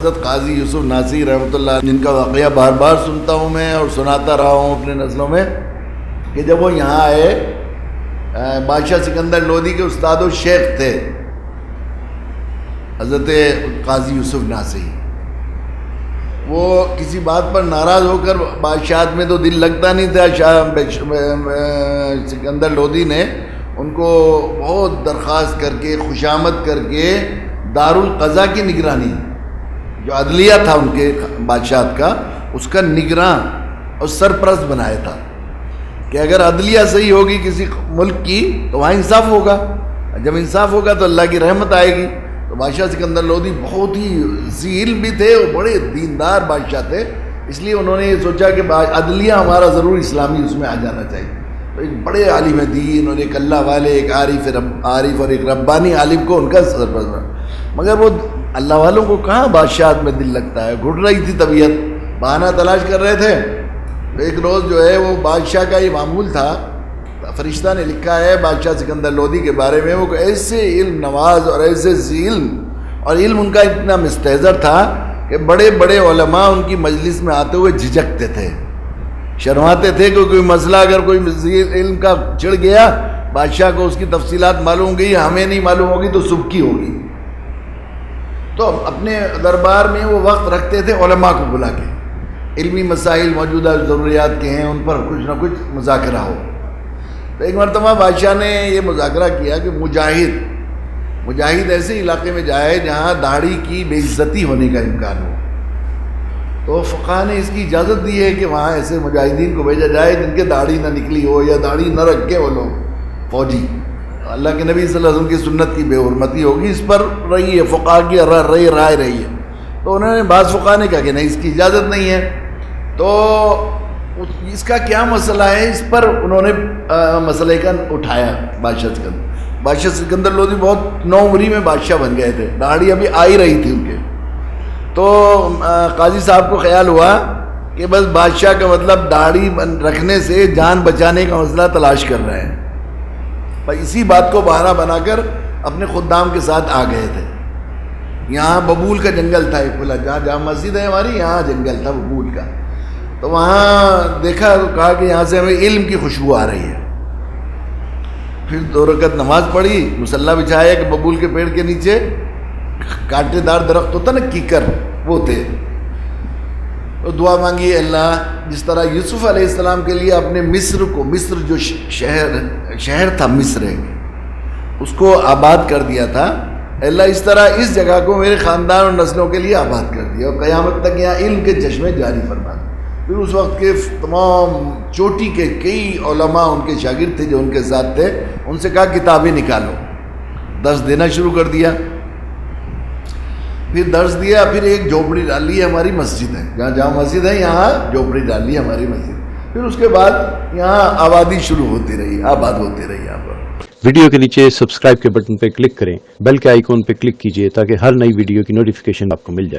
حضرت قاضی یوسف ناصری رحمۃ اللہ جن کا واقعہ بار بار سنتا ہوں میں اور سناتا رہا ہوں اپنے نسلوں میں کہ جب وہ یہاں آئے بادشاہ سکندر لودھی کے استاد و شیخ تھے حضرت قاضی یوسف ناصری. وہ کسی بات پر ناراض ہو کر بادشاہت میں تو دل لگتا نہیں تھا. سکندر لودھی نے ان کو بہت درخواست کر کے خوشامد کر کے دارالقضا کی نگرانی جو عدلیہ تھا ان کے بادشاہت کا اس کا نگراں اور سرپرست بنایا تھا کہ اگر عدلیہ صحیح ہوگی کسی ملک کی تو وہاں انصاف ہوگا, جب انصاف ہوگا تو اللہ کی رحمت آئے گی. تو بادشاہ سکندر لودھی بہت ہی ذی علم بھی تھے اور بڑے دیندار بادشاہ تھے, اس لیے انہوں نے یہ سوچا کہ عدلیہ ہمارا ضرور اسلامی اس میں آ جانا چاہیے. تو ایک بڑے عالم دین اور ایک اللہ والے ایک عارف اور ایک ربانی عالم کو ان کا سرپرست بنا. مگر وہ اللہ والوں کو کہاں بادشاہت میں دل لگتا ہے, گھٹ رہی تھی طبیعت, بہانہ تلاش کر رہے تھے. ایک روز جو ہے وہ بادشاہ کا یہ معمول تھا, فرشتہ نے لکھا ہے بادشاہ سکندر لودھی کے بارے میں, وہ ایسے علم نواز اور ایسے ذی علم اور علم ان کا اتنا مستحضر تھا کہ بڑے بڑے علماء ان کی مجلس میں آتے ہوئے جھجکتے تھے, شرماتے تھے کہ کوئی مسئلہ اگر کوئی ذی علم کا چڑھ گیا بادشاہ کو اس کی تفصیلات معلوم گئی, ہمیں نہیں معلوم ہوگی تو سبکی ہوگی. تو اپنے دربار میں وہ وقت رکھتے تھے علماء کو بلا کے, علمی مسائل موجودہ ضروریات کے ہیں ان پر کچھ نہ کچھ مذاکرہ ہو. تو ایک مرتبہ بادشاہ نے یہ مذاکرہ کیا کہ مجاہد ایسے علاقے میں جائے جہاں داڑھی کی بے عزتی ہونے کا امکان ہو. تو فقہ نے اس کی اجازت دی ہے کہ وہاں ایسے مجاہدین کو بھیجا جائے جن کے داڑھی نہ نکلی ہو یا داڑھی نہ رکھے وہ لوگ فوجی. اللہ کے نبی صلی اللہ علیہ وسلم کی سنت کی بے حرمتی ہوگی, اس پر رہی ہے فقہ کی رائے رہی ہے. تو انہوں نے بعض فقہ نے کہا کہ نہیں اس کی اجازت نہیں ہے. تو اس کا کیا مسئلہ ہے, اس پر انہوں نے مسئلے کا اٹھایا بادشاہ سکندر لودھی بہت نوعمری میں بادشاہ بن گئے تھے, داڑھی ابھی آ ہی رہی تھی ان کے. تو قاضی صاحب کو خیال ہوا کہ بس بادشاہ کا مطلب داڑھی رکھنے سے جان بچانے کا مسئلہ تلاش کر رہے ہیں. اسی بات کو بہانہ بنا کر اپنے خدام کے ساتھ آ گئے تھے. یہاں ببول کا جنگل تھا ایک کھلا, جہاں مسجد ہے ہماری یہاں جنگل تھا ببول کا. تو وہاں دیکھا تو کہا کہ یہاں سے ہمیں علم کی خوشبو آ رہی ہے. پھر 2 رکعت نماز پڑھی, مصلی بچھایا کہ ببول کے پیڑ کے نیچے کانٹے دار درخت ہوتا نا کیکر, وہ تھے. تو دعا مانگی, اللہ جس طرح یوسف علیہ السلام کے لیے اپنے مصر جو شہر تھا مصر اس کو آباد کر دیا تھا, اللہ اس طرح اس جگہ کو میرے خاندان اور نسلوں کے لیے آباد کر دیا اور قیامت تک یہاں علم کے چشمے جاری فرما دیا. پھر اس وقت کے تمام چوٹی کے کئی علماء ان کے شاگرد تھے جو ان کے ساتھ تھے, ان سے کہا کتابیں نکالو, درس دینا شروع کر دیا. پھر درس دیا, پھر ایک جھوپڑی ڈالی ہے ہماری مسجد ہے, جہاں مسجد ہے یہاں جھوپڑی ڈالی ہے ہماری مسجد. پھر اس کے بعد یہاں آبادی شروع ہوتی رہی, آباد ہوتی رہی یہاں پر. ویڈیو کے نیچے سبسکرائب کے بٹن پہ کلک کریں, بیل کے آئیکن پہ کلک کیجئے تاکہ ہر نئی ویڈیو کی نوٹیفیکیشن آپ کو مل جائے.